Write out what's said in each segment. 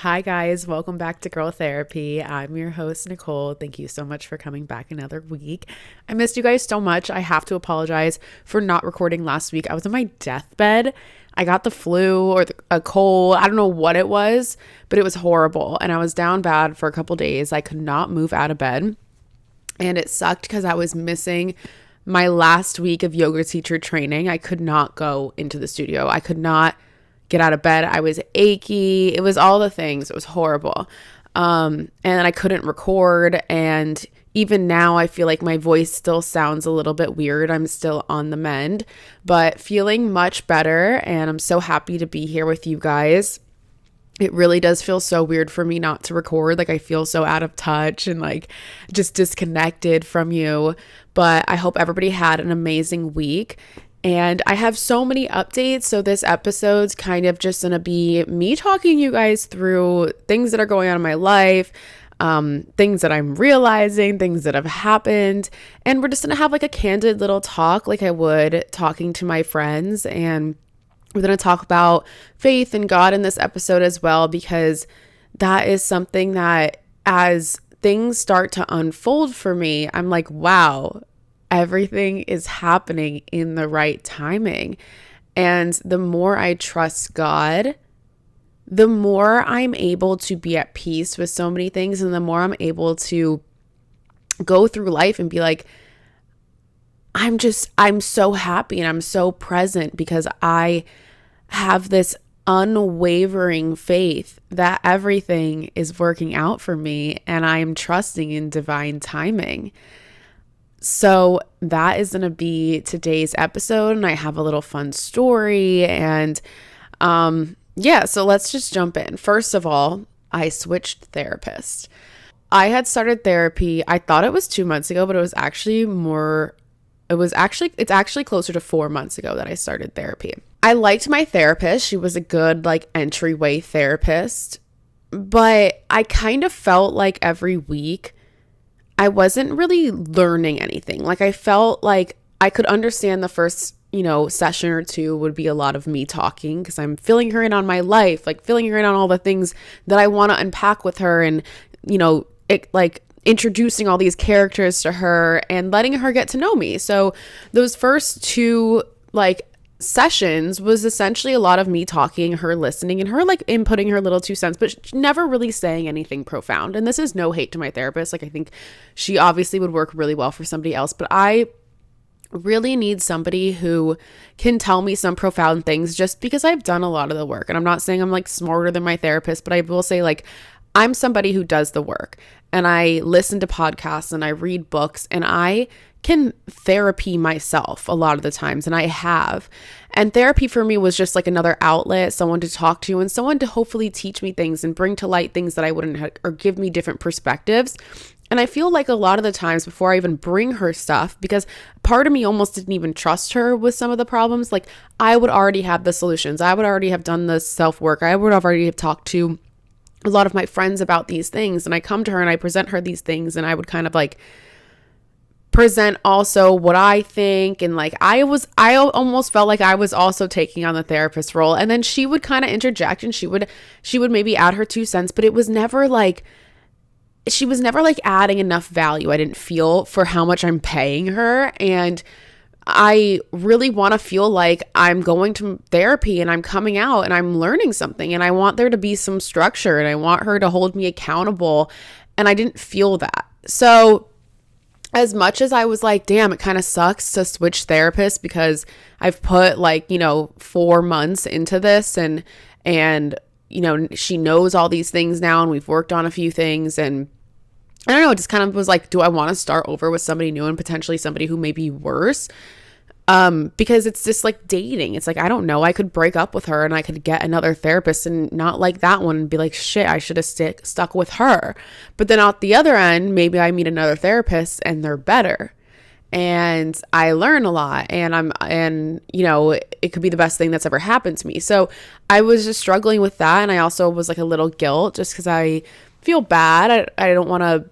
Hi, guys. Welcome back to Girl Therapy. I'm your host, Nicole. Thank you so much for coming back another week. I missed you guys so much. I have to apologize for not recording last week. I was on my deathbed. I got the flu or a cold. I don't know what it was, but it was horrible. And I was down bad for a couple days. I could not move out of bed. And it sucked because I was missing my last week of yoga teacher training. I could not go into the studio. I could not get out of bed. I was achy. It was all the things. It was horrible. And I couldn't record. And even now, I feel like my voice still sounds a little bit weird. I'm still on the mend, but feeling much better. And I'm so happy to be here with you guys. It really does feel so weird for me not to record. Like I feel so out of touch and like just disconnected from you. But I hope everybody had an amazing week. And I have so many updates. So this episode's kind of just going to be me talking you guys through things that are going on in my life, things that I'm realizing, things that have happened. And we're just going to have like a candid little talk like I would talking to my friends. And we're going to talk about faith and God in this episode as well, because that is something that as things start to unfold for me, I'm like, wow, everything is happening in the right timing. And the more I trust God, the more I'm able to be at peace with so many things. And the more I'm able to go through life and be like, I'm so happy and I'm so present because I have this unwavering faith that everything is working out for me and I am trusting in divine timing. So that is going to be today's episode, and I have a little fun story. And so let's just jump in. First of all, I switched therapist. I had started therapy. I thought it was 2 months ago, but it's actually closer to 4 months ago that I started therapy. I liked my therapist. She was a good entryway therapist, but I kind of felt like every week I wasn't really learning anything. I felt like I could understand the first, session or two would be a lot of me talking because I'm filling her in on my life, filling her in on all the things that I want to unpack with her and, introducing all these characters to her and letting her get to know me. So those first two, sessions was essentially a lot of me talking, her listening, and her inputting her little 2 cents, but never really saying anything profound. And this is no hate to my therapist. I think she obviously would work really well for somebody else, but I really need somebody who can tell me some profound things just because I've done a lot of the work. And I'm not saying I'm smarter than my therapist, but I will say I'm somebody who does the work and I listen to podcasts and I read books and I can therapy myself a lot of the times, and I have. And therapy for me was just another outlet, someone to talk to and someone to hopefully teach me things and bring to light things that I wouldn't have, or give me different perspectives. And I feel like a lot of the times before I even bring her stuff, because part of me almost didn't even trust her with some of the problems, I would already have the solutions. I would already have done the self-work. I would already have talked to a lot of my friends about these things. And I come to her and I present her these things and I would kind of present also what I think. And I almost felt like I was also taking on the therapist role. And then she would kind of interject and she would maybe add her 2 cents, but it was never she was never adding enough value, I didn't feel, for how much I'm paying her. And I really want to feel like I'm going to therapy and I'm coming out and I'm learning something, and I want there to be some structure and I want her to hold me accountable. And I didn't feel that. So as much as I was damn, it kind of sucks to switch therapists because I've put 4 months into this and she knows all these things now and we've worked on a few things, and I don't know, it just kind of was do I want to start over with somebody new and potentially somebody who may be worse? Because it's just dating. It's I don't know, I could break up with her and I could get another therapist and not like that one and be shit, I should have stuck with her. But then at the other end, maybe I meet another therapist and they're better and I learn a lot and it could be the best thing that's ever happened to me. So I was just struggling with that. And I also was a little guilt just because I feel bad. I don't want to,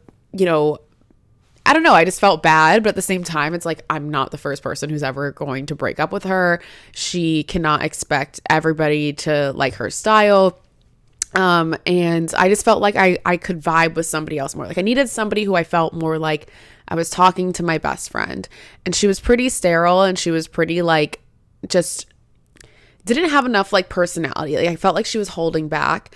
I don't know. I just felt bad. But at the same time, it's I'm not the first person who's ever going to break up with her. She cannot expect everybody to like her style. And I just felt like I could vibe with somebody else more. Like I needed somebody who I felt more like I was talking to my best friend. And she was pretty sterile, and she was pretty like just didn't have enough like personality. Like I felt like she was holding back.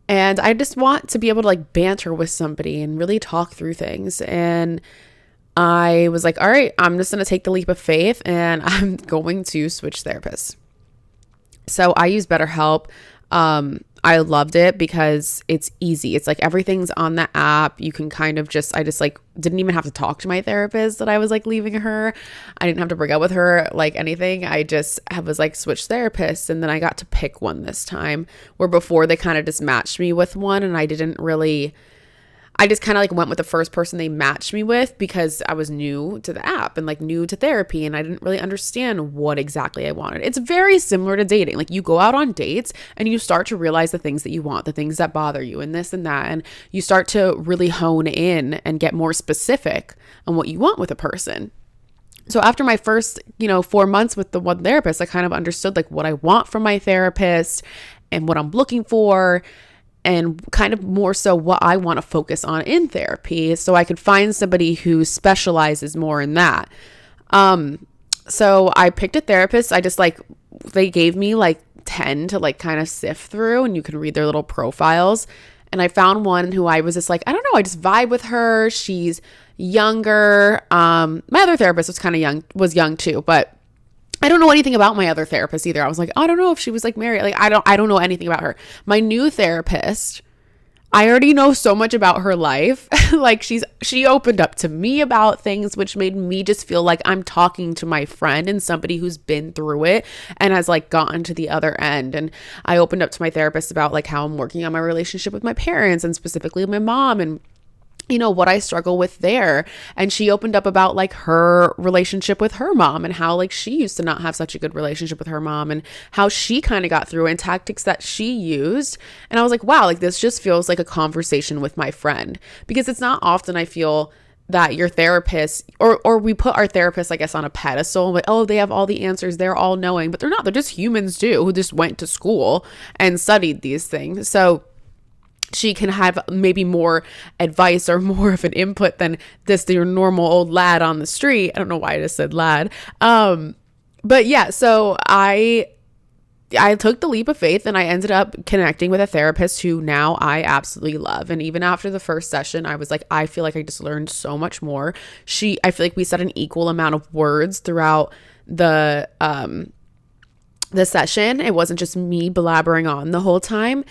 And I just want to be able to like banter with somebody and really talk through things. And I was like, all right, I'm just going to take the leap of faith and I'm going to switch therapists. So I use BetterHelp. I loved it because it's easy. It's like everything's on the app. You can kind of I just like didn't even have to talk to my therapist that I was like leaving her. I didn't have to break up with her, like anything. I just was like switch therapists. And then I got to pick one this time, where before they kind of just matched me with one, and I just kind of like went with the first person they matched me with because I was new to the app and like new to therapy, and I didn't really understand what exactly I wanted. It's very similar to dating. Like you go out on dates and you start to realize the things that you want, the things that bother you, and this and that. And you start to really hone in and get more specific on what you want with a person. So after my first, 4 months with the one therapist, I kind of understood like what I want from my therapist and what I'm looking for, and kind of more so what I want to focus on in therapy, so I could find somebody who specializes more in that. So I picked a therapist. They gave me like 10 to like kind of sift through, and you can read their little profiles. And I found one who I was just like, I don't know, I just vibe with her. She's younger. My other therapist was young too, but I don't know anything about my other therapist either. I was like, I don't know if she was like married. Like, I don't know anything about her. My new therapist, I already know so much about her life. Like she opened up to me about things, which made me just feel like I'm talking to my friend and somebody who's been through it and has like gotten to the other end. And I opened up to my therapist about like how I'm working on my relationship with my parents, and specifically my mom, and what I struggle with there. And she opened up about like her relationship with her mom, and how like she used to not have such a good relationship with her mom, and how she kind of got through it, and tactics that she used. And I was like, wow, like this just feels like a conversation with my friend, because it's not often I feel that your therapist or we put our therapist, I guess, on a pedestal, like, oh, they have all the answers, they're all knowing, but they're not. They're just humans too, who just went to school and studied these things. So she can have maybe more advice or more of an input than your normal old lad on the street. I don't know why I just said lad. But yeah, so I took the leap of faith, and I ended up connecting with a therapist who now I absolutely love. And even after the first session, I was like, I feel like I just learned so much more. I feel like we said an equal amount of words throughout the session. It wasn't just me blabbering on the whole time.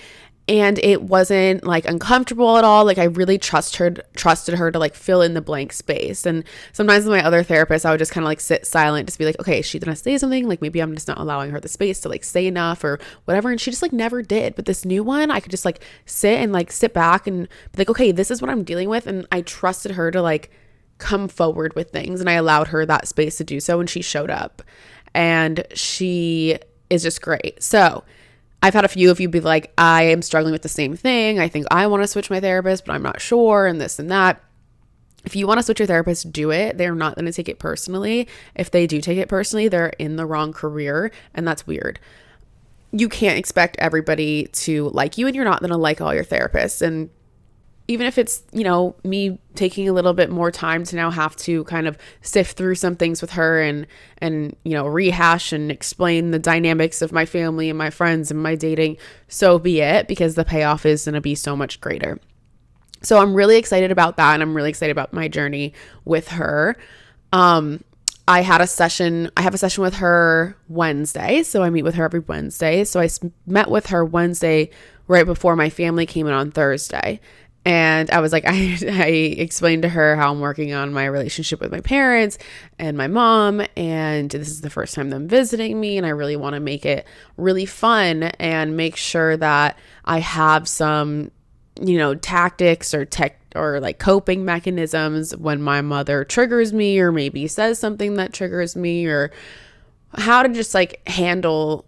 And it wasn't like uncomfortable at all. Like I really trusted her to like fill in the blank space. And sometimes with my other therapist, I would just kind of like sit silent, just be like, okay, is she gonna say something? Like maybe I'm just not allowing her the space to like say enough or whatever. And she just like never did. But this new one, I could just like sit back and be like, okay, this is what I'm dealing with. And I trusted her to like come forward with things. And I allowed her that space to do so. And she showed up, and she is just great. So I've had a few of you be like, I am struggling with the same thing. I think I want to switch my therapist, but I'm not sure, and this and that. If you want to switch your therapist, do it. They're not going to take it personally. If they do take it personally, they're in the wrong career, and that's weird. You can't expect everybody to like you, and you're not going to like all your therapists. And even if it's, me taking a little bit more time to now have to kind of sift through some things with her and rehash and explain the dynamics of my family and my friends and my dating, so be it, because the payoff is going to be so much greater. So I'm really excited about that, and I'm really excited about my journey with her. I have a session with her Wednesday. So I meet with her every Wednesday. So I met with her Wednesday right before my family came in on Thursday. And I was like, I explained to her how I'm working on my relationship with my parents and my mom, and this is the first time them visiting me, and I really want to make it really fun and make sure that I have some, tactics or like coping mechanisms when my mother triggers me or maybe says something that triggers me, or how to just like handle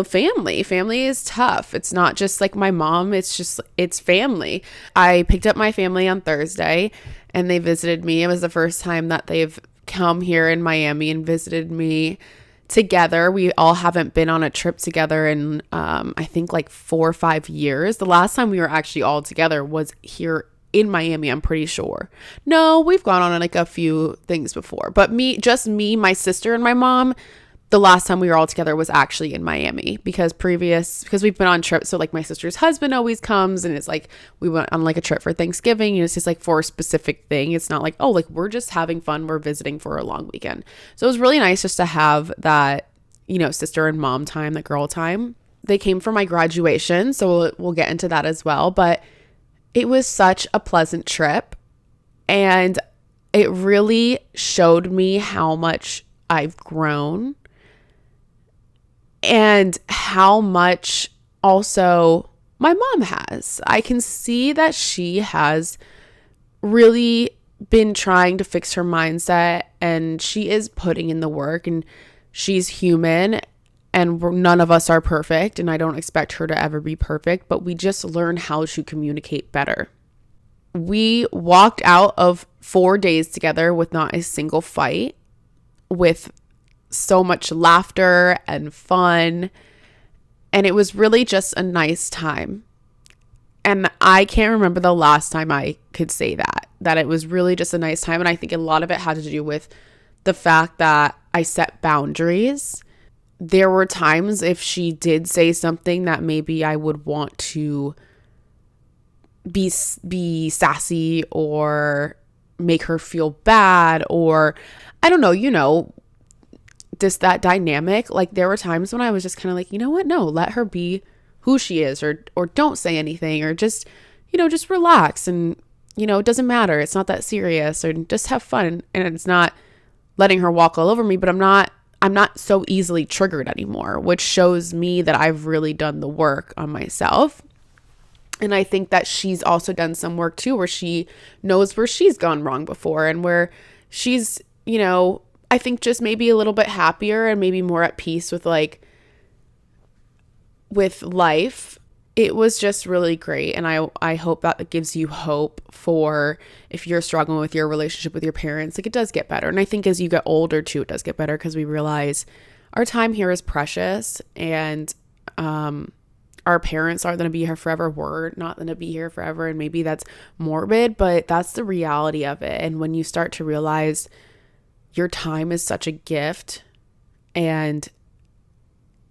family is tough. It's not just like my mom. It's family. I picked up my family on Thursday, and they visited me. It was the first time that they've come here in Miami and visited me together. We all haven't been on a trip together in I think like 4 or 5 years. The last time we were actually all together was here in Miami, I'm pretty sure. No, we've gone on like a few things before, but just me, my sister, and my mom, the last time we were all together was actually in Miami because we've been on trips. So like my sister's husband always comes, and it's like we went on like a trip for Thanksgiving, and it's just like for a specific thing. It's not like, oh, like we're just having fun. We're visiting for a long weekend. So it was really nice just to have that, sister and mom time, that girl time. They came for my graduation, so we'll get into that as well. But it was such a pleasant trip, and it really showed me how much I've grown and how much also my mom has. I can see that she has really been trying to fix her mindset, and she is putting in the work, and she's human, and none of us are perfect, and I don't expect her to ever be perfect, but we just learn how to communicate better. We walked out of 4 days together with not a single fight, with so much laughter and fun, and it was really just a nice time. And I can't remember the last time I could say that it was really just a nice time. And I think a lot of it had to do with the fact that I set boundaries. There were times if she did say something that maybe I would want to be sassy or make her feel bad, or I don't know, just that dynamic. Like there were times when I was just kind of like, you know what? No, let her be who she is, or don't say anything, or just relax, and it doesn't matter. It's not that serious, or just have fun. And it's not letting her walk all over me, but I'm not so easily triggered anymore, which shows me that I've really done the work on myself. And I think that she's also done some work too, where she knows where she's gone wrong before, and where she's, I think just maybe a little bit happier and maybe more at peace with life. It was just really great. And I hope that gives you hope for if you're struggling with your relationship with your parents. Like it does get better. And I think as you get older too, it does get better, because we realize our time here is precious, and our parents aren't going to be here forever. We're not going to be here forever. And maybe that's morbid, but that's the reality of it. And when you start to realize your time is such a gift, and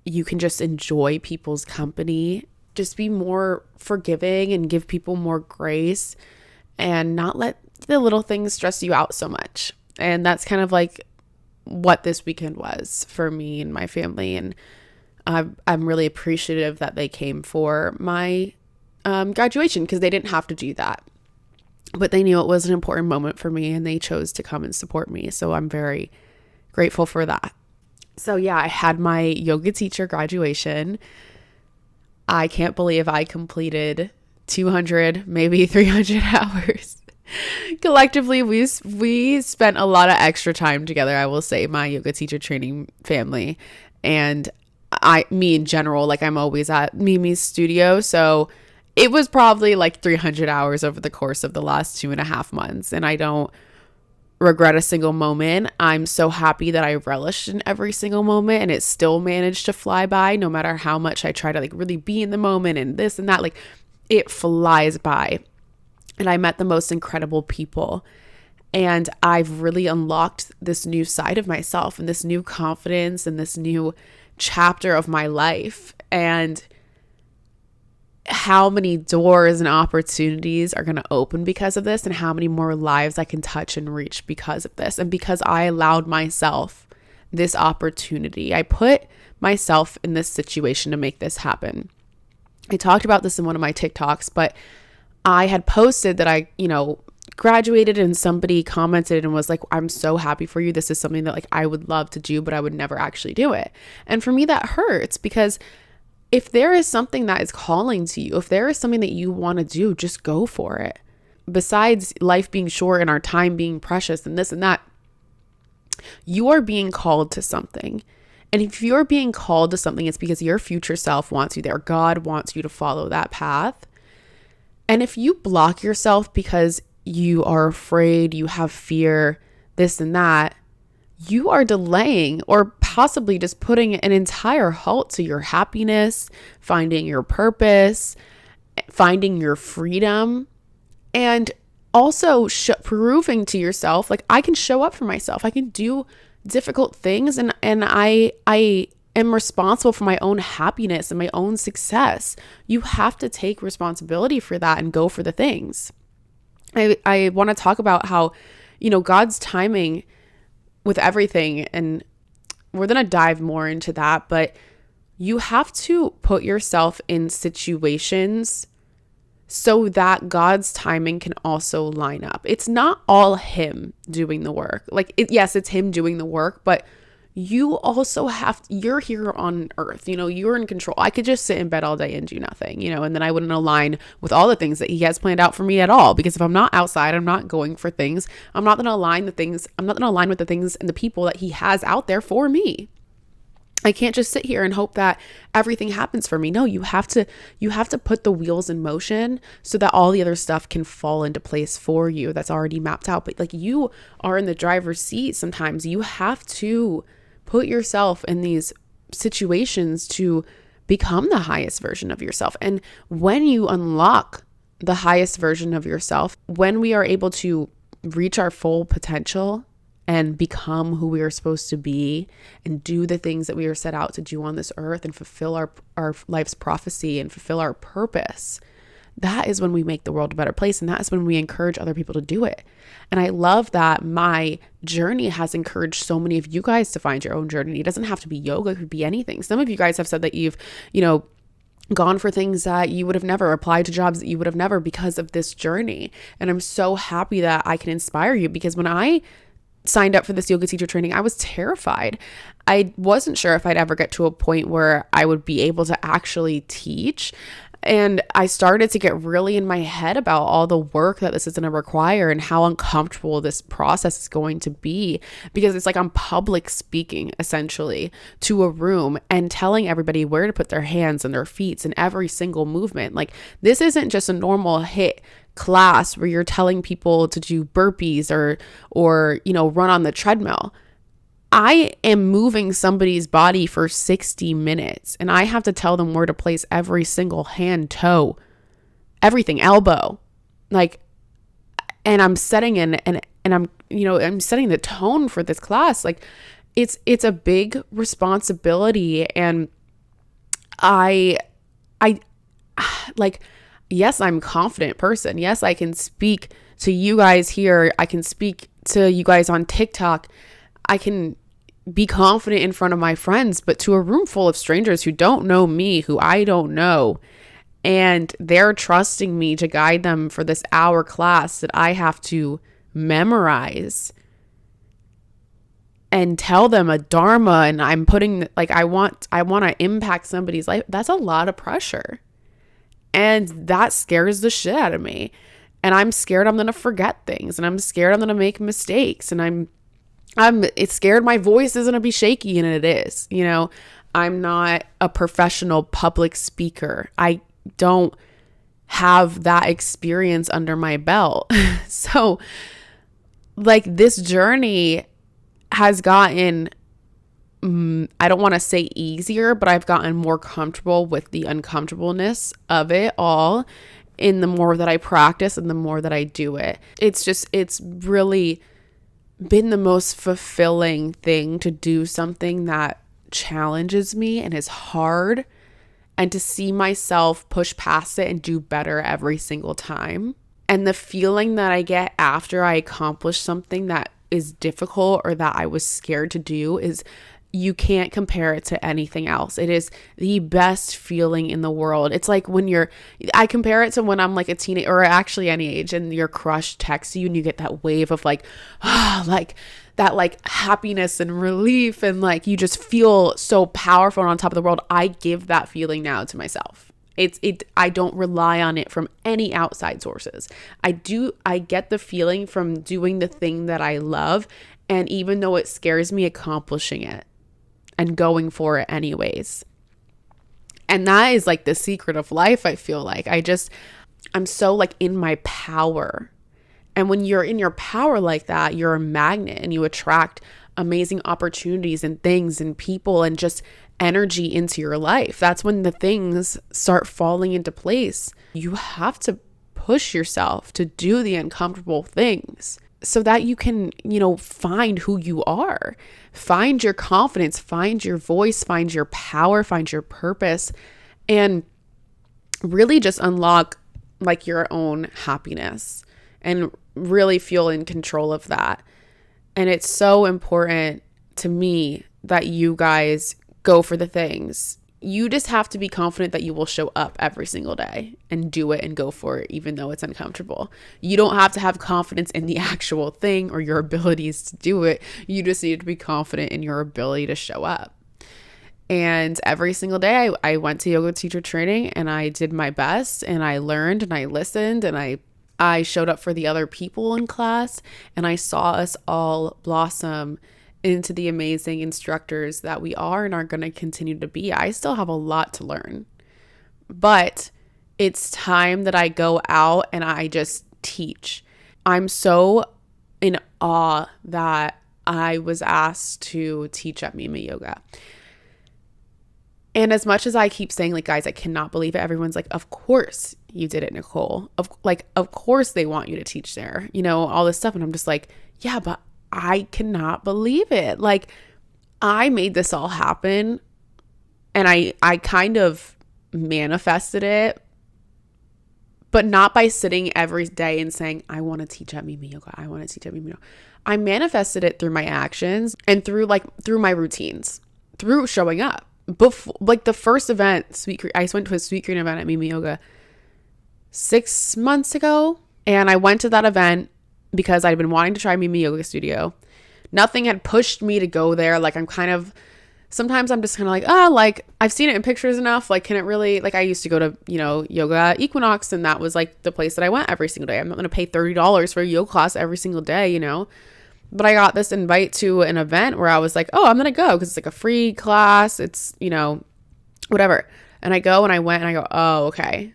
you can just enjoy people's company, just be more forgiving and give people more grace, and not let the little things stress you out so much. And that's kind of like what this weekend was for me and my family. And I'm really appreciative that they came for my graduation, because they didn't have to do that. But they knew it was an important moment for me, and they chose to come and support me. So I'm very grateful for that. So yeah, I had my yoga teacher graduation. I can't believe I completed 200, maybe 300 hours. Collectively, we spent a lot of extra time together, I will say, my yoga teacher training family. And me in general, like I'm always at Mimi's studio. So it was probably like 300 hours over the course of the last 2.5 months. And I don't regret a single moment. I'm so happy that I relished in every single moment, and it still managed to fly by, no matter how much I try to like really be in the moment and this and that. Like it flies by. And I met the most incredible people. And I've really unlocked this new side of myself, and this new confidence, and this new chapter of my life. And how many doors and opportunities are going to open because of this, and how many more lives I can touch and reach because of this. And because I allowed myself this opportunity, I put myself in this situation to make this happen. I talked about this in one of my TikToks, but I had posted that I, graduated, and somebody commented and was like, I'm so happy for you. This is something that like I would love to do, but I would never actually do it. And for me, that hurts, because if there is something that is calling to you, if there is something that you want to do, just go for it. Besides life being short and our time being precious and this and that, you are being called to something. And if you're being called to something, it's because your future self wants you there. God wants you to follow that path. And if you block yourself because you are afraid, you have fear, this and that, you are delaying or possibly just putting an entire halt to your happiness, finding your purpose, finding your freedom, and also proving to yourself, like, I can show up for myself. I can do difficult things, and I am responsible for my own happiness and my own success. You have to take responsibility for that and go for the things. I want to talk about how, God's timing with everything, and we're going to dive more into that, but you have to put yourself in situations so that God's timing can also line up. It's not all him doing the work. Like, yes, it's him doing the work, but you also you're here on earth, you're in control. I could just sit in bed all day and do nothing, and then I wouldn't align with all the things that he has planned out for me at all. Because if I'm not outside, I'm not going for things, I'm not going to align with the things and the people that he has out there for me. I can't just sit here and hope that everything happens for me. No, you have to put the wheels in motion so that all the other stuff can fall into place for you. That's already mapped out. But like, you are in the driver's seat. Sometimes you have to put yourself in these situations to become the highest version of yourself. And when you unlock the highest version of yourself, when we are able to reach our full potential and become who we are supposed to be and do the things that we are set out to do on this earth and fulfill our life's prophecy and fulfill our purpose, that is when we make the world a better place. And that is when we encourage other people to do it. And I love that my journey has encouraged so many of you guys to find your own journey. It doesn't have to be yoga. It could be anything. Some of you guys have said that you've, gone for things that you would have never applied to, jobs that you would have never, because of this journey. And I'm so happy that I can inspire you, because when I signed up for this yoga teacher training, I was terrified. I wasn't sure if I'd ever get to a point where I would be able to actually teach. And I started to get really in my head about all the work that this is going to require and how uncomfortable this process is going to be, because it's like I'm public speaking essentially to a room and telling everybody where to put their hands and their feet in every single movement. Like, this isn't just a normal HIIT class where you're telling people to do burpees or run on the treadmill. I am moving somebody's body for 60 minutes and I have to tell them where to place every single hand, toe, everything, elbow, and I'm setting I'm setting the tone for this class. Like, it's a big responsibility. And yes, I'm a confident person. Yes, I can speak to you guys here. I can speak to you guys on TikTok. I can be confident in front of my friends, but to a room full of strangers who don't know me, who I don't know, and they're trusting me to guide them for this hour class that I have to memorize and tell them a dharma, and I'm putting, I want to impact somebody's life. That's a lot of pressure. And that scares the shit out of me. And I'm scared I'm going to forget things, and I'm scared I'm going to make mistakes, and it's scared my voice is going to be shaky, and it is. I'm not a professional public speaker. I don't have that experience under my belt. So, this journey has gotten, I don't want to say easier, but I've gotten more comfortable with the uncomfortableness of it all. In the more that I practice and the more that I do it, it's really been the most fulfilling thing to do something that challenges me and is hard, and to see myself push past it and do better every single time. And the feeling that I get after I accomplish something that is difficult or that I was scared to do is, you can't compare it to anything else. It is the best feeling in the world. It's like I compare it to when I'm a teenager, or actually any age, and your crush texts you and you get that wave of that happiness and relief, and you just feel so powerful and on top of the world. I give that feeling now to myself. I don't rely on it from any outside sources. I get the feeling from doing the thing that I love, and even though it scares me, accomplishing it and going for it anyways. And that is the secret of life. I feel like I'm so in my power, And when you're in your power like that, you're a magnet and you attract amazing opportunities and things and people and just energy into your life. That's when the things start falling into place. You have to push yourself to do the uncomfortable things so that you can, find who you are, find your confidence, find your voice, find your power, find your purpose, and really just unlock like your own happiness and really feel in control of that. And it's so important to me that you guys go for the things. You just have to be confident that you will show up every single day and do it and go for it, even though it's uncomfortable. You don't have to have confidence in the actual thing or your abilities to do it. You just need to be confident in your ability to show up. And every single day I went to yoga teacher training and I did my best and I learned and I listened and I showed up for the other people in class and I saw us all blossom into the amazing instructors that we are and are going to continue to be. I still have a lot to learn, but it's time that I go out and I just teach. I'm so in awe that I was asked to teach at Mima Yoga. And as much as I keep saying, like, guys, I cannot believe it. Everyone's like, of course you did it, Nicole. Of course they want you to teach there, all this stuff. And I'm just like, yeah, but I cannot believe it. Like, I made this all happen and I kind of manifested it, but not by sitting every day and saying, I want to teach at Mima Yoga. I want to teach at Mima Yoga. I manifested it through my actions and through my routines, through showing up. Before, like the first event, I went to a Sweet Green event at Mima Yoga 6 months ago. And I went to that event because I'd been wanting to try Mima Yoga Studio. Nothing had pushed me to go there. Like, sometimes I'm just kind of like, I've seen it in pictures enough. Like, can it really, like, I used to go to, Yoga Equinox, and that was like the place that I went every single day. I'm not going to pay $30 for a yoga class every single day, But I got this invite to an event where I was like, oh, I'm going to go because it's like a free class. It's, whatever. And I go and I went and I go, oh, okay.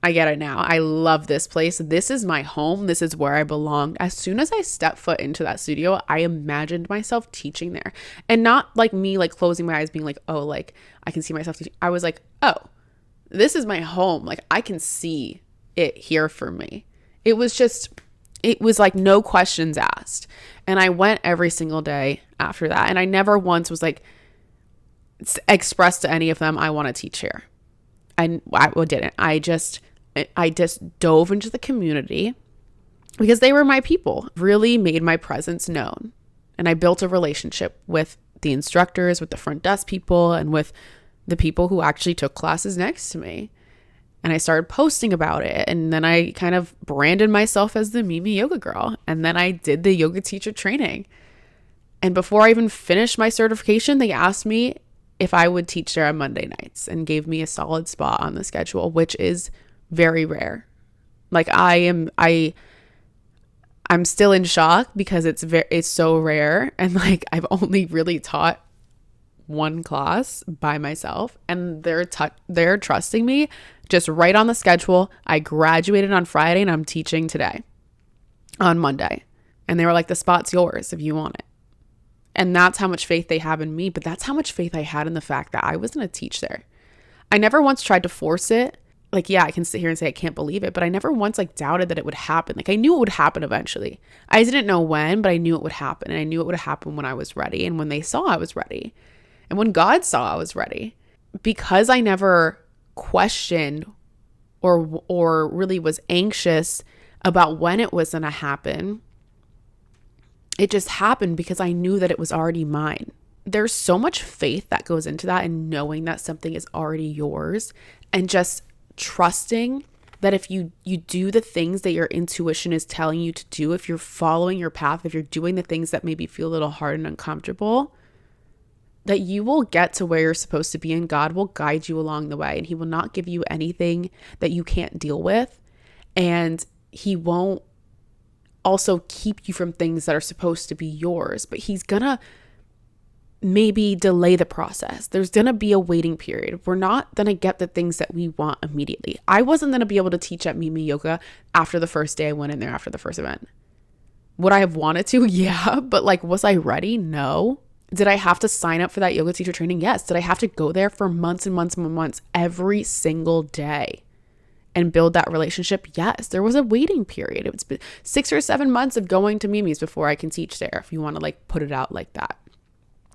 I get it now. I love this place. This is my home. This is where I belong. As soon as I stepped foot into that studio, I imagined myself teaching there. And not like me, like closing my eyes being like, oh, like I can see myself teaching. I was like, oh, this is my home. Like I can see it here for me. It was like no questions asked. And I went every single day after that. And I never once was like expressed to any of them, I want to teach here. I didn't. I just dove into the community because they were my people, really made my presence known. And I built a relationship with the instructors, with the front desk people, and with the people who actually took classes next to me. And I started posting about it. And then I kind of branded myself as the Mima Yoga girl. And then I did the yoga teacher training. And before I even finished my certification, they asked me if I would teach there on Monday nights and gave me a solid spot on the schedule, which is very rare. Like I'm still in shock because it's so rare. And like, I've only really taught one class by myself and they're trusting me just right on the schedule. I graduated on Friday and I'm teaching today on Monday. And they were like, the spot's yours if you want it. And that's how much faith they have in me. But that's how much faith I had in the fact that I was going to teach there. I never once tried to force it. Like, yeah, I can sit here and say I can't believe it, but I never once like doubted that it would happen. Like I knew it would happen eventually. I didn't know when, but I knew it would happen. And I knew it would happen when I was ready and when they saw I was ready and when God saw I was ready. Because I never questioned or really was anxious about when it was going to happen. It just happened because I knew that it was already mine. There's so much faith that goes into that and knowing that something is already yours and just trusting that if you do the things that your intuition is telling you to do, if you're following your path, if you're doing the things that maybe feel a little hard and uncomfortable, that you will get to where you're supposed to be and God will guide you along the way and he will not give you anything that you can't deal with. And he won't also keep you from things that are supposed to be yours, but he's gonna maybe delay the process. There's going to be a waiting period. We're not going to get the things that we want immediately. I wasn't going to be able to teach at Mimi Yoga after the first day I went in there after the first event. Would I have wanted to? Yeah. But like, was I ready? No. Did I have to sign up for that yoga teacher training? Yes. Did I have to go there for months and months and months every single day and build that relationship? Yes. There was a waiting period. It was 6 or 7 months of going to Mimi's before I can teach there, if you want to like put it out like that.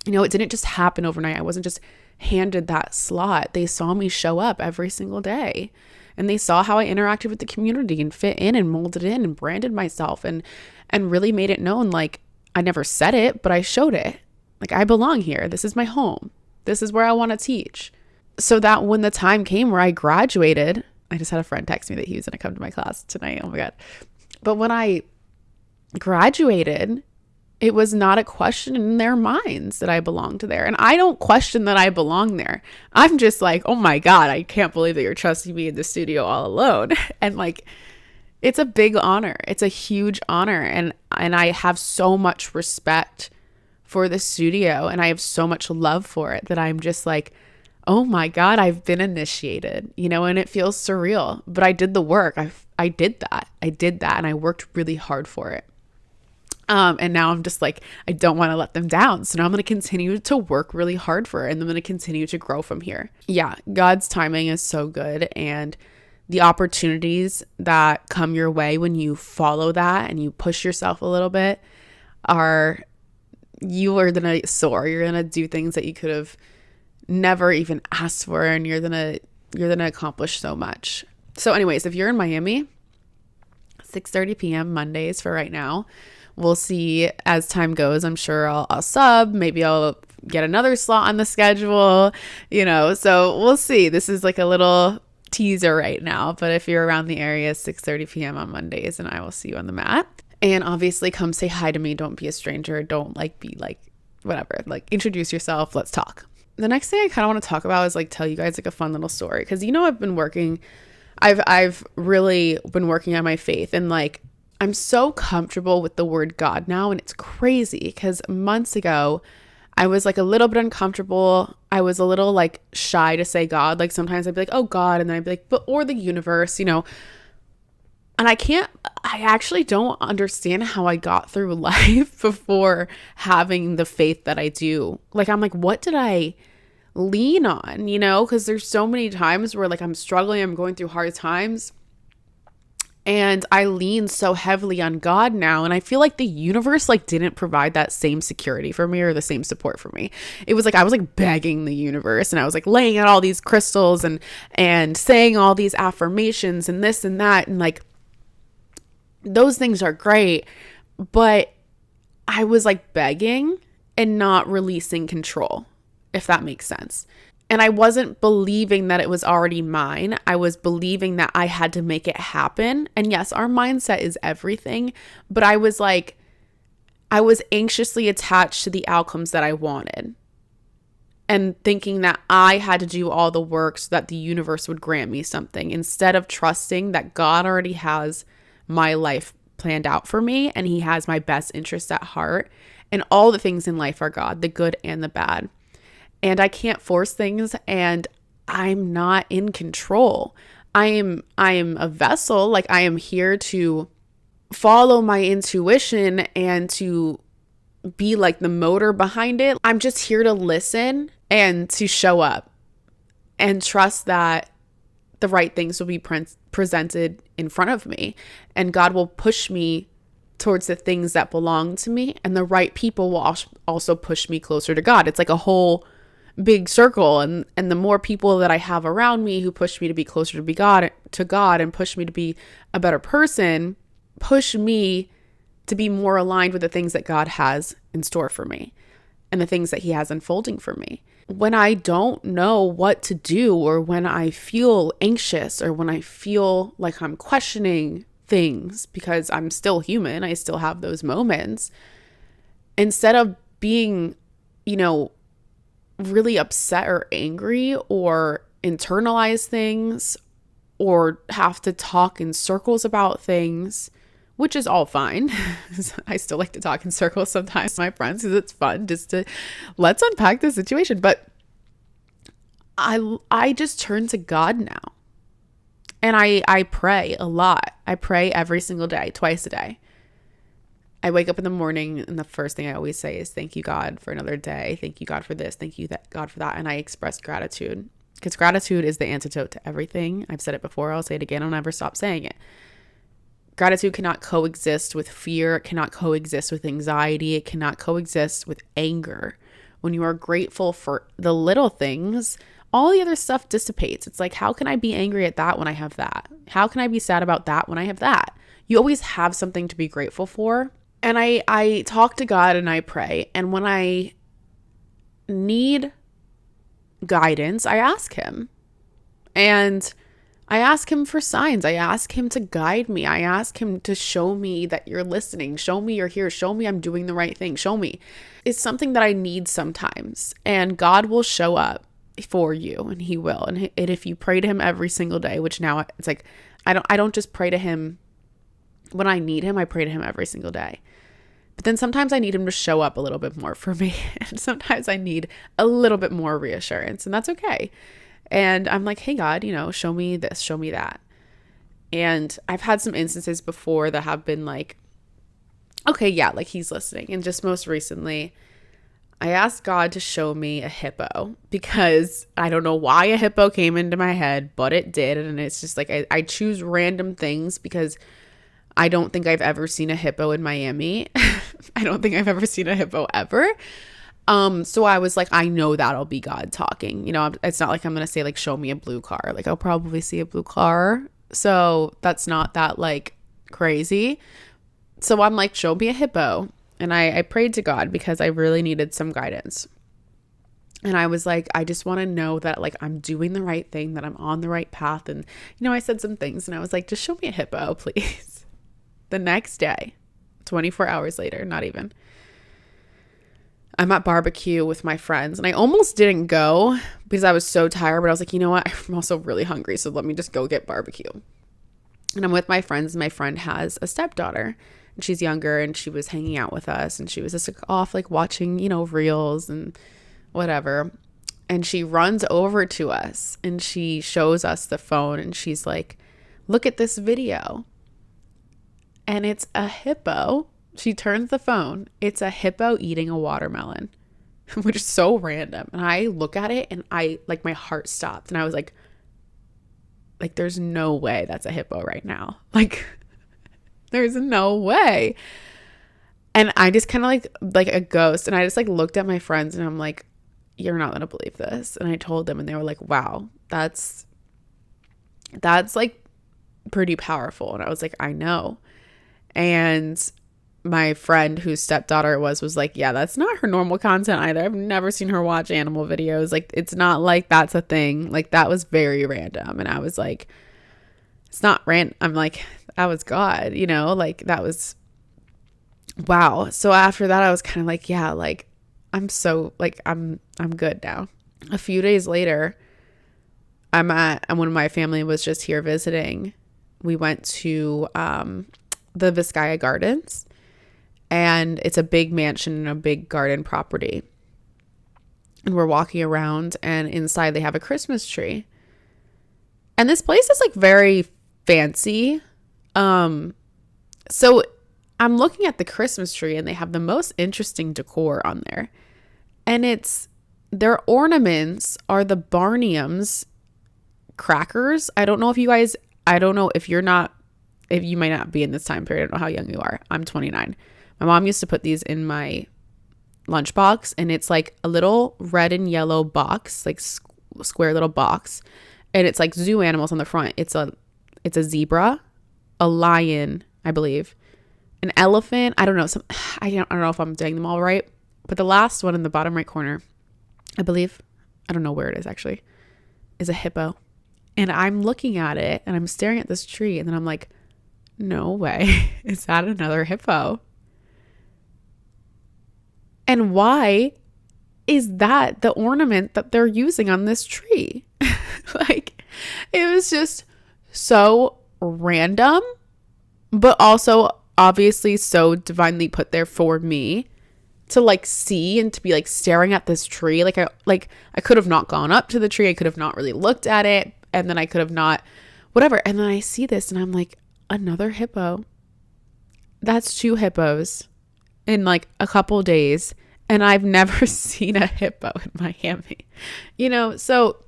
You know, it didn't just happen overnight. I wasn't just handed that slot. They saw me show up every single day, and they saw how I interacted with the community and fit in and molded in and branded myself and really made it known. Like, I never said it, but I showed it. Like, I belong here. This is my home. This is where I want to teach. So that when the time came where I graduated, I just had a friend text me that he was going to come to my class tonight. Oh my God. But when I graduated, it was not a question in their minds that I belonged there. And I don't question that I belong there. I'm just like, oh my God, I can't believe that you're trusting me in the studio all alone. And like, it's a big honor. It's a huge honor. And I have so much respect for the studio, and I have so much love for it that I'm just like, oh my God, I've been initiated, you know, and it feels surreal, but I did the work. I did that. And I worked really hard for it. And now I'm just like, I don't want to let them down. So now I'm going to continue to work really hard for it, and I'm going to continue to grow from here. Yeah, God's timing is so good. And the opportunities that come your way when you follow that and you push yourself a little bit you are going to soar. You're going to do things that you could have never even asked for. And you're going to accomplish so much. So anyways, if you're in Miami, 6:30 p.m. Mondays for right now. We'll see as time goes. I'm sure I'll sub. Maybe I'll get another slot on the schedule, you know, so we'll see. This is like a little teaser right now. But if you're around the area, 6:30 p.m. on Mondays, and I will see you on the mat. And obviously come say hi to me. Don't be a stranger. Don't like be like whatever. Like, introduce yourself. Let's talk. The next thing I kind of want to talk about is like tell you guys like a fun little story. Because, you know, I've really been working on my faith, and like, I'm so comfortable with the word God now, and it's crazy because months ago I was like a little bit uncomfortable. I was a little like shy to say God. Like, sometimes I'd be like, oh God, and then I'd be like, but or the universe, you know. And I actually don't understand how I got through life before having the faith that I do. Like, I'm like, what did I lean on, you know? Because there's so many times where like I'm struggling, I'm going through hard times, and I lean so heavily on God now. And I feel like the universe like didn't provide that same security for me or the same support for me. It was like I was like begging the universe, and I was like laying out all these crystals and saying all these affirmations and this and that. And like, those things are great, but I was like begging and not releasing control, if that makes sense. And I wasn't believing that it was already mine. I was believing that I had to make it happen. And yes, our mindset is everything, but I was anxiously attached to the outcomes that I wanted, and thinking that I had to do all the work so that the universe would grant me something, instead of trusting that God already has my life planned out for me, and he has my best interests at heart, and all the things in life are God, the good and the bad. And I can't force things, and I'm not in control. I am a vessel. Like, I am here to follow my intuition and to be like the motor behind it. I'm just here to listen and to show up and trust that the right things will be presented in front of me, and God will push me towards the things that belong to me, and the right people will also push me closer to God. It's like a whole big circle, and the more people that I have around me who push me to be closer to God and push me to be a better person, push me to be more aligned with the things that God has in store for me and the things that he has unfolding for me. When I don't know what to do, or when I feel anxious, or when I feel like I'm questioning things, because I'm still human, I still have those moments, instead of being, you know, really upset or angry or internalize things or have to talk in circles about things, which is all fine. I still like to talk in circles sometimes with my friends because it's fun just to let's unpack the situation. But I just turn to God now. And I pray a lot. I pray every single day, twice a day. I wake up in the morning and the first thing I always say is thank you, God, for another day. Thank you, God, for this. Thank you, God, for that. And I express gratitude because gratitude is the antidote to everything. I've said it before. I'll say it again. I'll never stop saying it. Gratitude cannot coexist with fear. It cannot coexist with anxiety. It cannot coexist with anger. When you are grateful for the little things, all the other stuff dissipates. It's like, how can I be angry at that when I have that? How can I be sad about that when I have that? You always have something to be grateful for. And I talk to God and I pray. And when I need guidance, I ask him. And I ask him for signs. I ask him to guide me. I ask him to show me that you're listening. Show me you're here. Show me I'm doing the right thing. Show me. It's something that I need sometimes. And God will show up for you, and he will. And if you pray to him every single day, which now it's like I don't just pray to him when I need him. I pray to him every single day. But then sometimes I need him to show up a little bit more for me. And sometimes I need a little bit more reassurance, and that's okay. And I'm like, hey, God, show me this, show me that. And I've had some instances before that have been like, okay, yeah, like he's listening. And just most recently, I asked God to show me a hippo because I don't know why a hippo came into my head, but it did. And it's just like I choose random things because I don't think I've ever seen a hippo in Miami. I don't think I've ever seen a hippo ever. So I was like, I know that'll be God talking. It's not like I'm going to say like, show me a blue car. Like I'll probably see a blue car. So that's not that like crazy. So I'm like, show me a hippo. And I prayed to God because I really needed some guidance. And I was like, I just want to know that like I'm doing the right thing, that I'm on the right path. And, I said some things and I was like, just show me a hippo, please. The next day, 24 hours later, not even, I'm at barbecue with my friends and I almost didn't go because I was so tired, but I was like, you know what? I'm also really hungry. So let me just go get barbecue. And I'm with my friends. My friend has a stepdaughter. And she's younger and she was hanging out with us and she was just off like watching, reels and whatever. And she runs over to us and she shows us the phone and she's like, look at this video. And it's a hippo. She turns the phone. It's a hippo eating a watermelon, which is so random. And I look at it and my heart stopped. And I was like, there's no way that's a hippo right now. There's no way. And I just kind of like a ghost. And I just looked at my friends and I'm like, you're not going to believe this. And I told them and they were like, wow, that's like pretty powerful. And I was like, I know. And my friend whose stepdaughter it was like, yeah, that's not her normal content either. I've never seen her watch animal videos. It's not like that's a thing. That was very random. And I was like, it's not random. I'm like, that was God, that was wow. So after that, I was kind of like, yeah, I'm so I'm good now. A few days later, and when my family was just here visiting, we went to the Vizcaya Gardens, and it's a big mansion and a big garden property. And we're walking around, and inside they have a Christmas tree. And this place is very fancy. So I'm looking at the Christmas tree and they have the most interesting decor on there. And their ornaments are the Barnium's crackers. I don't know if you might not be in this time period. I don't know how young you are. I'm 29. My mom used to put these in my lunchbox, and it's a little red and yellow box, square little box. And it's zoo animals on the front. It's a zebra, a lion, I believe, an elephant. I don't know. I don't know if I'm doing them all right, but the last one in the bottom right corner, I believe, I don't know where it is actually, is a hippo. And I'm looking at it and I'm staring at this tree, and then I'm like, no way. Is that another hippo? And why is that the ornament that they're using on this tree? It was just so random, but also obviously so divinely put there for me to like see and to be like staring at this tree. I could have not gone up to the tree. I could have not really looked at it. And then I could have not, whatever. And then I see this and I'm like, another hippo. That's 2 hippos in like a couple days. And I've never seen a hippo in Miami, So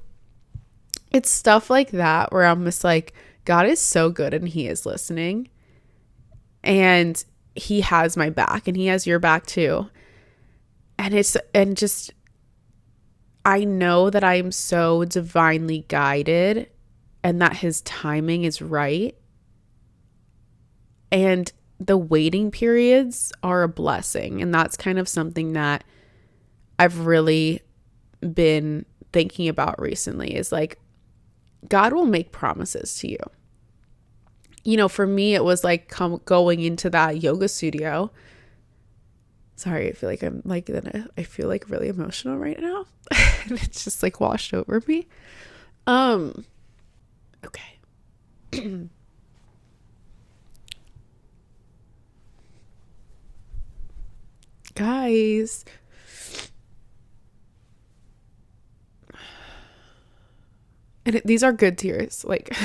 it's stuff like that where I'm just like, God is so good and he is listening and he has my back and he has your back too. And just, I know that I am so divinely guided and that his timing is right. And the waiting periods are a blessing. And that's kind of something that I've really been thinking about recently is like, God will make promises to you. For me, it was like going into that yoga studio. Sorry, I feel like really emotional right now. And it's just like washed over me. Okay. Guys. And these are good tears. Like,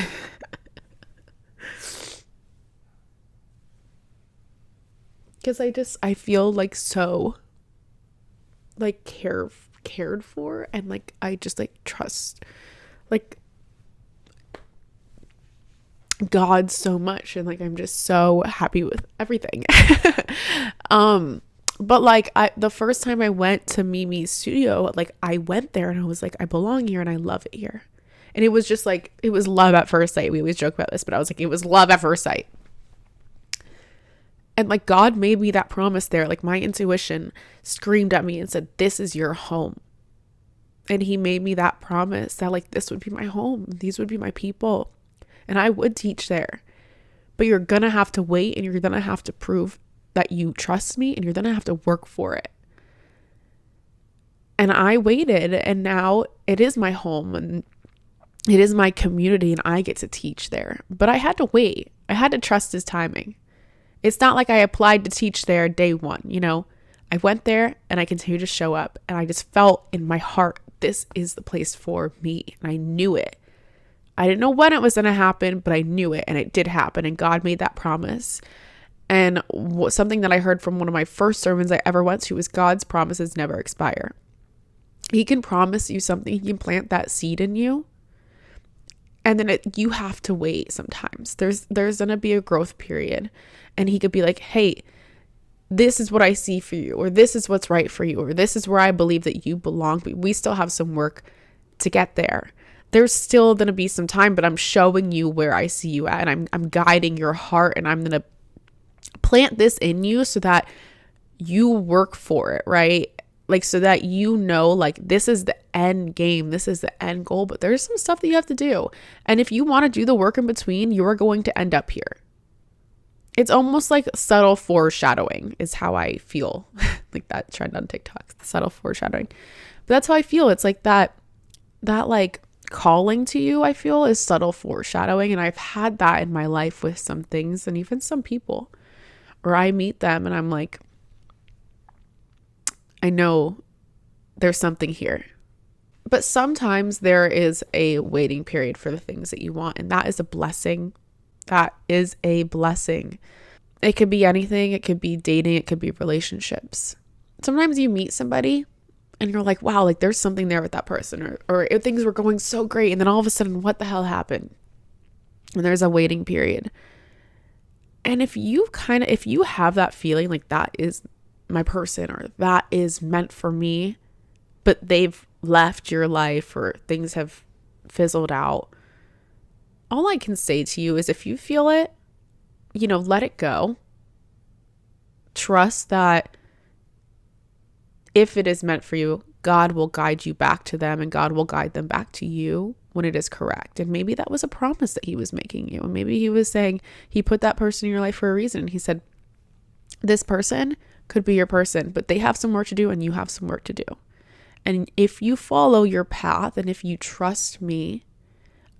because I feel like so like cared for, and like I just like trust like God so much, and like I'm just so happy with everything. But like the first time I went to Mimi's studio, like I went there and I was like, I belong here and I love it here. And it was just like, it was love at first sight. We always joke about this, but I was like, it was love at first sight. And like God made me that promise there. Like my intuition screamed at me and said, this is your home. And he made me that promise that like this would be my home. These would be my people. And I would teach there. But you're going to have to wait and you're going to have to prove that you trust me and you're going to have to work for it. And I waited and now it is my home and it is my community and I get to teach there. But I had to wait. I had to trust his timing. It's not like I applied to teach there day one, I went there and I continued to show up and I just felt in my heart, this is the place for me. And I knew it. I didn't know when it was going to happen, but I knew it and it did happen. And God made that promise. And something that I heard from one of my first sermons I ever went to was God's promises never expire. He can promise you something. He can plant that seed in you. And then you have to wait sometimes. There's going to be a growth period. And he could be like, hey, this is what I see for you. Or this is what's right for you. Or this is where I believe that you belong. But we still have some work to get there. There's still going to be some time, but I'm showing you where I see you at. And I'm guiding your heart. And I'm going to plant this in you so that you work for it, right? Like, so that like this is the end game, this is the end goal, but there's some stuff that you have to do. And if you want to do the work in between, you're going to end up here. It's almost like subtle foreshadowing is how I feel. Like that trend on TikTok, the subtle foreshadowing. But that's how I feel. It's like that like calling to you, I feel, is subtle foreshadowing. And I've had that in my life with some things and even some people where I meet them and I'm like, I know there's something here. But sometimes there is a waiting period for the things that you want. And that is a blessing. That is a blessing. It could be anything. It could be dating. It could be relationships. Sometimes you meet somebody and you're like, wow, like there's something there with that person. Or things were going so great. And then all of a sudden, what the hell happened? And there's a waiting period. And if you have that feeling like that is my person or that is meant for me, but they've left your life or things have fizzled out, all I can say to you is if you feel it, let it go. Trust that if it is meant for you, God will guide you back to them and God will guide them back to you when it is correct. And maybe that was a promise that he was making you. And maybe he was saying he put that person in your life for a reason. He said, this person could be your person, but they have some work to do and you have some work to do. And if you follow your path and if you trust me,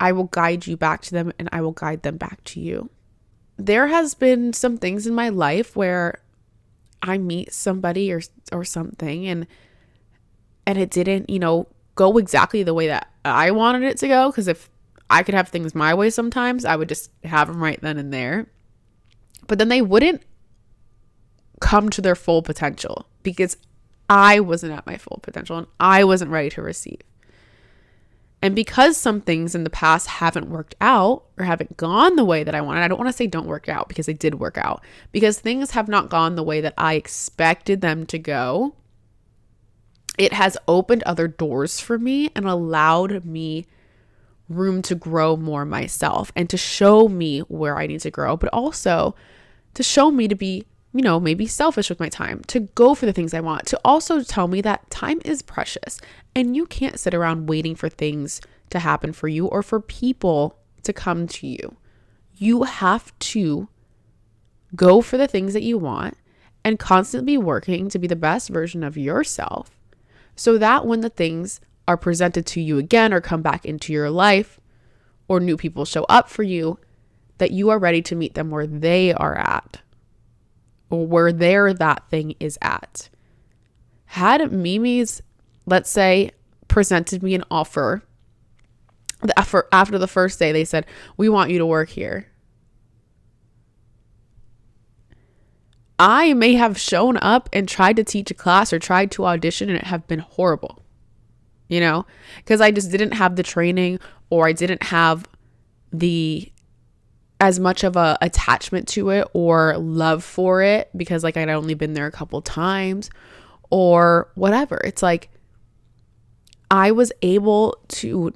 I will guide you back to them and I will guide them back to you. there has been some things in my life where I meet somebody or something and it didn't, go exactly the way that I wanted it to go. Because if I could have things my way sometimes, I would just have them right then and there. But then they wouldn't come to their full potential because I wasn't at my full potential and I wasn't ready to receive. And because some things in the past haven't worked out or haven't gone the way that I wanted, I don't want to say don't work out because they did work out, because things have not gone the way that I expected them to go. It has opened other doors for me and allowed me room to grow more myself and to show me where I need to grow, but also to show me to be, maybe selfish with my time, to go for the things I want, to also tell me that time is precious and you can't sit around waiting for things to happen for you or for people to come to you. You have to go for the things that you want and constantly be working to be the best version of yourself, so that when the things are presented to you again or come back into your life or new people show up for you, that you are ready to meet them where they are at or where that thing is at. Had Mimi's, let's say, presented me an offer, after the first day they said, we want you to work here, I may have shown up and tried to teach a class or tried to audition and it have been horrible, because I just didn't have the training, or I didn't have as much of a attachment to it or love for it, because I'd only been there a couple times or whatever. It's like I was able to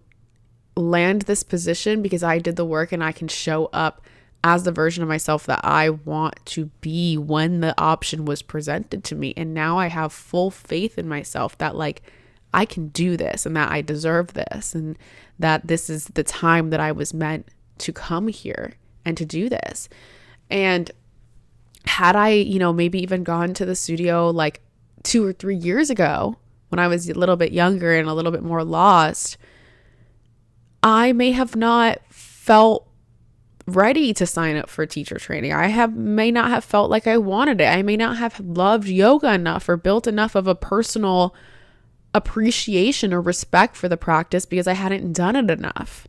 land this position because I did the work and I can show up as the version of myself that I want to be when the option was presented to me. And now I have full faith in myself that I can do this and that I deserve this and that this is the time that I was meant to come here and to do this. And had I, maybe even gone to the studio 2 or 3 years ago when I was a little bit younger and a little bit more lost, I may have not felt ready to sign up for teacher training. May not have felt like I wanted it. I may not have loved yoga enough or built enough of a personal appreciation or respect for the practice because I hadn't done it enough.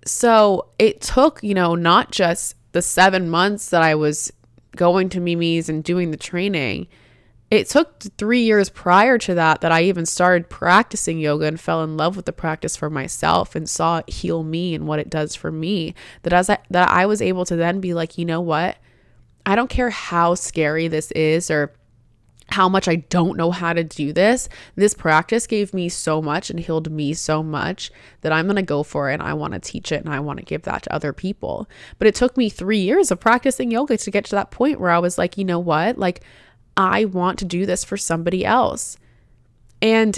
So it took, not just the 7 months that I was going to Mimi's and doing the training. It took 3 years prior to that I even started practicing yoga and fell in love with the practice for myself and saw it heal me and what it does for me. That I was able to then be like, you know what? I don't care how scary this is or how much I don't know how to do this. This practice gave me so much and healed me so much that I'm going to go for it and I want to teach it and I want to give that to other people. But it took me 3 years of practicing yoga to get to that point where I was like, you know what? I want to do this for somebody else. And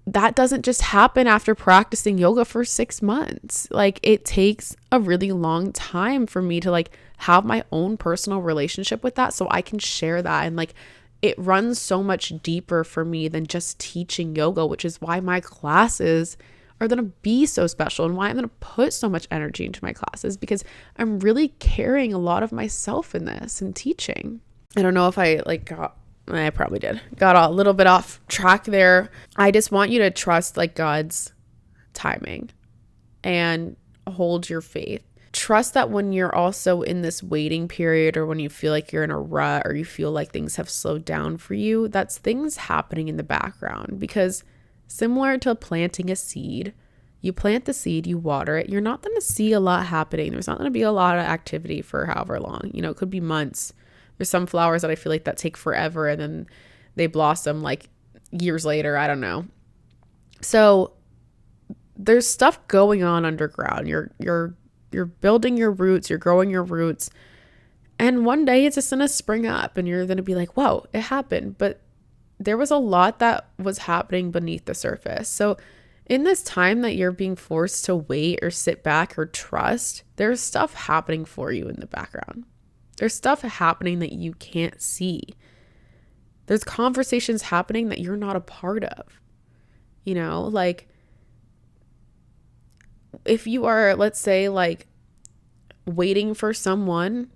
that doesn't just happen after practicing yoga for 6 months. It takes a really long time for me to have my own personal relationship with that so I can share that. And it runs so much deeper for me than just teaching yoga, which is why my classes are going to be so special and why I'm going to put so much energy into my classes, because I'm really carrying a lot of myself in this and teaching. I don't know if I probably got a little bit off track there. I just want you to trust God's timing and hold your faith. Trust that when you're also in this waiting period, or when you feel like you're in a rut, or you feel like things have slowed down for you, that's things happening in the background. Because similar to planting a seed, you plant the seed, you water it, you're not going to see a lot happening. There's not going to be a lot of activity for however long. It could be months. There's some flowers that I feel like that take forever and then they blossom years later. I don't know. So there's stuff going on underground. You're building your roots, you're growing your roots. And one day it's just going to spring up and you're going to be like, whoa, it happened. But there was a lot that was happening beneath the surface. So in this time that you're being forced to wait or sit back or trust, there's stuff happening for you in the background. There's stuff happening that you can't see. There's conversations happening that you're not a part of. If you are, let's say, waiting for someone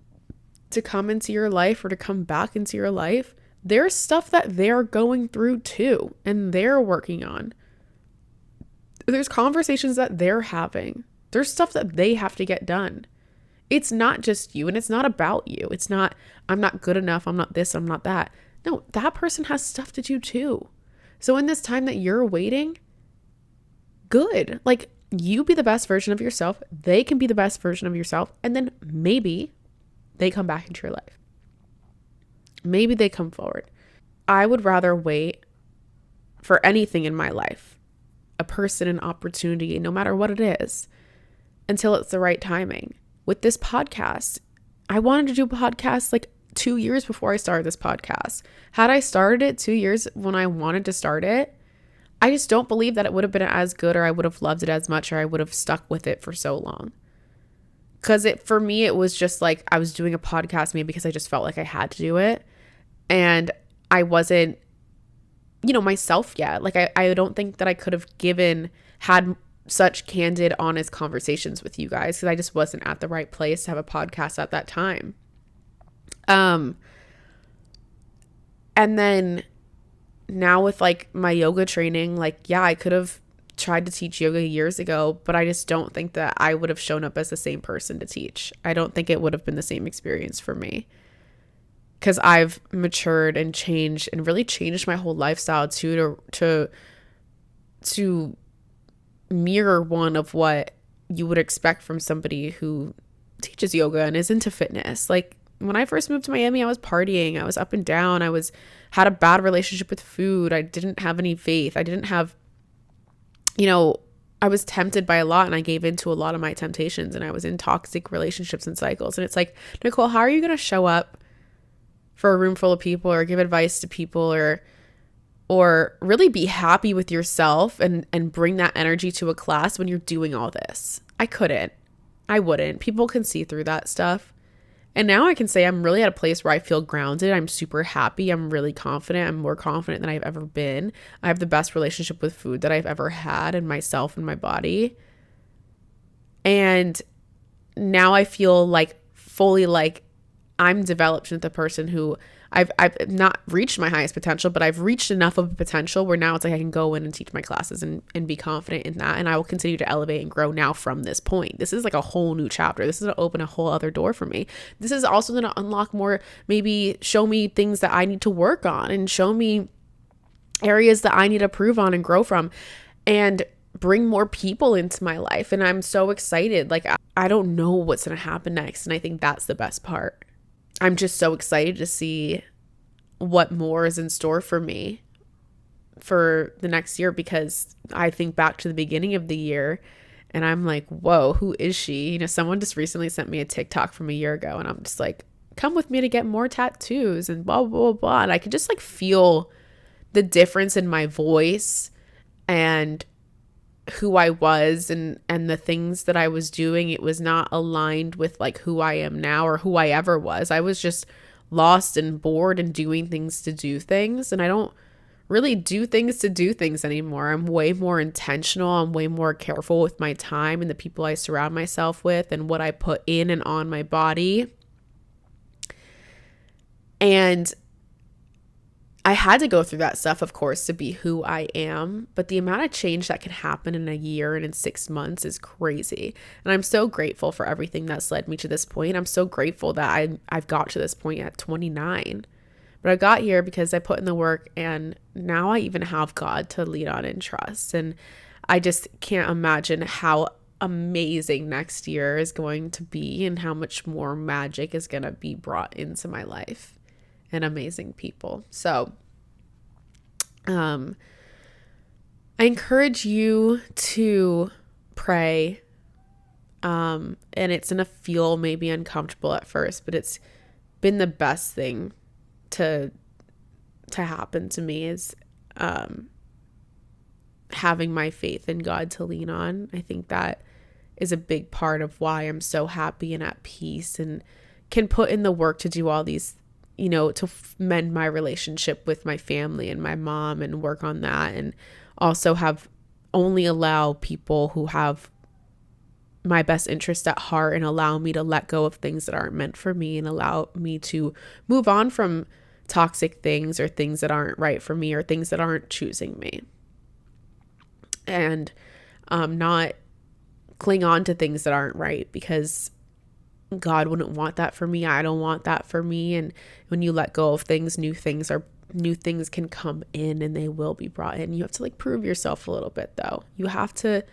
to come into your life or to come back into your life, there's stuff that they're going through too, and they're working on. There's conversations that they're having. There's stuff that they have to get done. It's not just you, and it's not about you. It's not, I'm not good enough, I'm not this, I'm not that. No, that person has stuff to do too. So in this time that you're waiting, good. Like, you be the best version of yourself. They can be the best version of yourself. And then maybe they come back into your life. Maybe they come forward. I would rather wait for anything in my life, a person, an opportunity, no matter what it is, until it's the right timing. With this podcast, I wanted to do a podcast like 2 years before I started this podcast. Had I started it 2 years when I wanted to start it, I just don't believe that it would have been as good, or I would have loved it as much, or I would have stuck with it for so long. Because for me, it was just like I was doing a podcast maybe because I just felt like I had to do it. And I wasn't, myself yet. Like, I don't think that I could have had such candid, honest conversations with you guys, because I just wasn't at the right place to have a podcast at that time. And then now with like my yoga training, like, yeah, I could have tried to teach yoga years ago, but I just don't think that I would have shown up as the same person to teach. I don't think it would have been the same experience for me, because I've matured and changed and really changed my whole lifestyle to mirror one of what you would expect from somebody who teaches yoga and is into fitness. Like, when I first moved to Miami, I was partying. I was up and down. Had a bad relationship with food. I didn't have any faith. I didn't have, I was tempted by a lot, and I gave into a lot of my temptations, and I was in toxic relationships and cycles. And it's like, Nicole, how are you going to show up for a room full of people, or give advice to people, or really be happy with yourself and bring that energy to a class when you're doing all this? I couldn't. I wouldn't. People can see through that stuff. And now I can say I'm really at a place where I feel grounded. I'm super happy. I'm really confident. I'm more confident than I've ever been. I have the best relationship with food that I've ever had, and myself and my body. And now I feel like fully like I'm developed into the person who I've not reached my highest potential, but I've reached enough of a potential where now it's like I can go in and teach my classes and be confident in that. And I will continue to elevate and grow now from this point. This is like a whole new chapter. This is going to open a whole other door for me. This is also going to unlock more, maybe show me things that I need to work on, and show me areas that I need to improve on and grow from, and bring more people into my life. And I'm so excited. Like, I don't know what's going to happen next. And I think that's the best part. I'm just so excited to see what more is in store for me for the next year, because I think back to the beginning of the year and I'm like, whoa, who is she? Someone just recently sent me a TikTok from a year ago, and I'm just like, come with me to get more tattoos and blah, blah, blah, blah. And I could just like feel the difference in my voice and who I was and the things that I was doing. It was not aligned with like who I am now or who I ever was. I was just lost and bored and doing things to do things. And I don't really do things to do things anymore. I'm way more intentional. I'm way more careful with my time and the people I surround myself with and what I put in and on my body. And I had to go through that stuff, of course, to be who I am. But the amount of change that can happen in a year and in 6 months is crazy. And I'm so grateful for everything that's led me to this point. I'm so grateful that I've got to this point at 29. But I got here because I put in the work, and now I even have God to lean on and trust. And I just can't imagine how amazing next year is going to be, and how much more magic is going to be brought into my life. And amazing people. So I encourage you to pray. And it's gonna feel maybe uncomfortable at first, but it's been the best thing to happen to me, is having my faith in God to lean on. I think that is a big part of why I'm so happy and at peace, and can put in the work to do all these, to mend my relationship with my family and my mom and work on that, and also only allow people who have my best interest at heart and allow me to let go of things that aren't meant for me and allow me to move on from toxic things or things that aren't right for me or things that aren't choosing me. And not cling on to things that aren't right, because God wouldn't want that for me. I don't want that for me. And when you let go of things, new things can come in, and they will be brought in. You have to like prove yourself a little bit though. You have to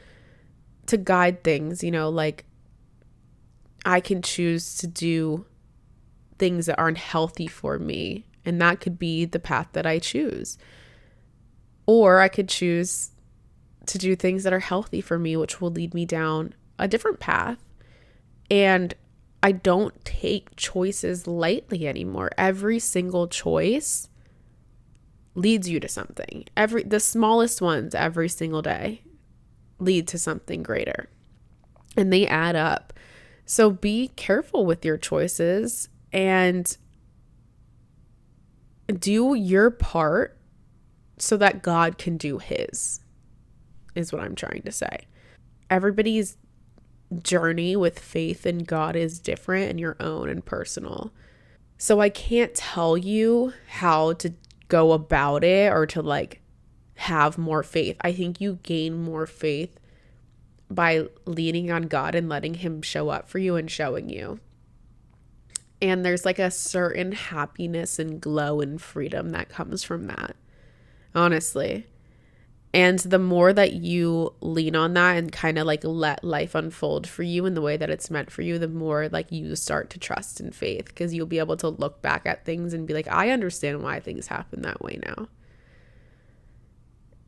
guide things, like I can choose to do things that aren't healthy for me, and that could be the path that I choose. Or I could choose to do things that are healthy for me, which will lead me down a different path. And I don't take choices lightly anymore. Every single choice leads you to something. The smallest ones every single day lead to something greater, and they add up. So be careful with your choices and do your part so that God can do his, is what I'm trying to say. Everybody's journey with faith in God is different and your own and personal. So I can't tell you how to go about it or to like have more faith. I think you gain more faith by leaning on God and letting him show up for you and showing you. And there's like a certain happiness and glow and freedom that comes from that, honestly. And the more that you lean on that and kind of like let life unfold for you in the way that it's meant for you, the more like you start to trust in faith, because you'll be able to look back at things and be like, I understand why things happen that way now.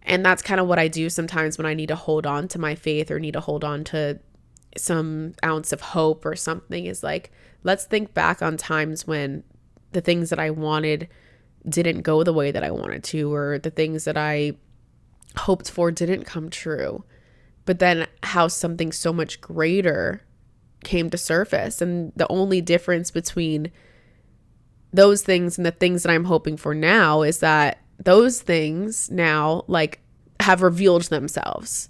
And that's kind of what I do sometimes when I need to hold on to my faith or need to hold on to some ounce of hope or something, is like, let's think back on times when the things that I wanted didn't go the way that I wanted to, or the things that I hoped for didn't come true, but then how something so much greater came to surface. And the only difference between those things and the things that I'm hoping for now is that those things now like have revealed themselves.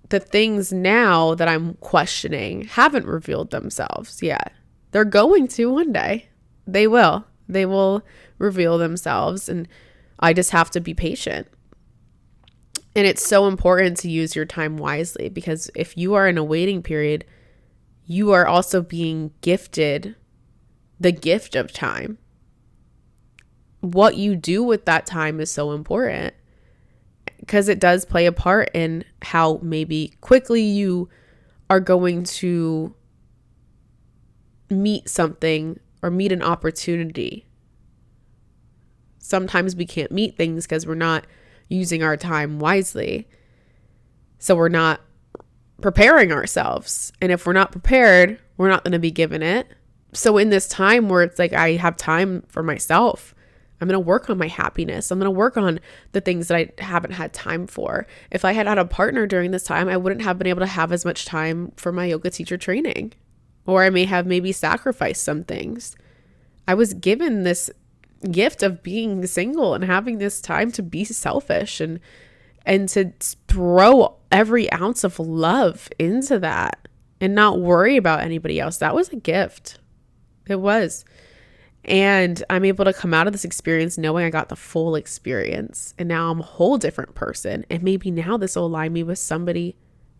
The things now that I'm questioning haven't revealed themselves yet. They're going to one day. They will reveal themselves, and I just have to be patient. And it's so important to use your time wisely, because if you are in a waiting period, you are also being gifted the gift of time. What you do with that time is so important, because it does play a part in how maybe quickly you are going to meet something or meet an opportunity. Sometimes we can't meet things because we're not using our time wisely. So we're not preparing ourselves. And if we're not prepared, we're not going to be given it. So in this time where it's like I have time for myself, I'm going to work on my happiness. I'm going to work on the things that I haven't had time for. If I had had a partner during this time, I wouldn't have been able to have as much time for my yoga teacher training. Or I may have maybe sacrificed some things. I was given this gift of being single and having this time to be selfish and to throw every ounce of love into that and not worry about anybody else. That was a gift. It was. And I'm able to come out of this experience knowing I got the full experience, and now I'm a whole different person. And maybe now this will align me with somebody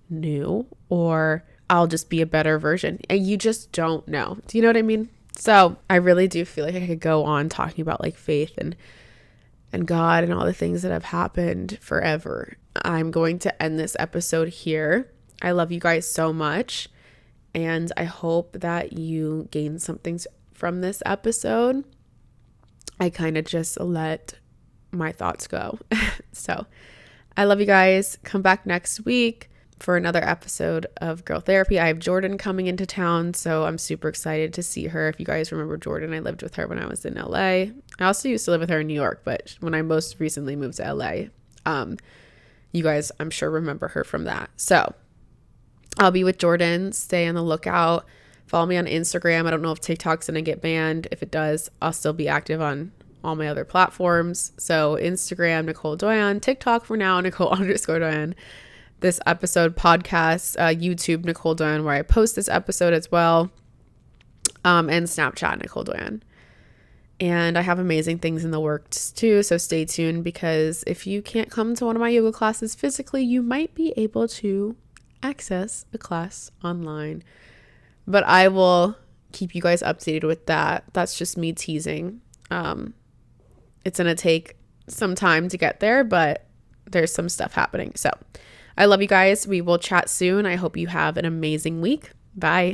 new, or I'll just be a better version. And you just don't know. Do you know what I mean? So I really do feel like I could go on talking about like faith and God and all the things that have happened forever. I'm going to end this episode here. I love you guys so much, and I hope that you gain something from this episode. I kind of just let my thoughts go. So I love you guys. Come back next week for another episode of Girl Therapy. I have Jordan coming into town, so I'm super excited to see her. If you guys remember Jordan, I lived with her when I was in LA. I also used to live with her in New York, but when I most recently moved to LA, you guys, I'm sure, remember her from that. So I'll be with Jordan. Stay on the lookout. Follow me on Instagram. I don't know if TikTok's going to get banned. If it does, I'll still be active on all my other platforms. So Instagram, Nicole Doyon. TikTok for now, Nicole _Doyon. this episode podcast, YouTube Nicole Doyen, where I post this episode as well, and Snapchat Nicole Doyen. And I have amazing things in the works too, so stay tuned, because if you can't come to one of my yoga classes physically, you might be able to access a class online. But I will keep you guys updated with that. That's just me teasing. It's going to take some time to get there, but there's some stuff happening. So I love you guys. We will chat soon. I hope you have an amazing week. Bye.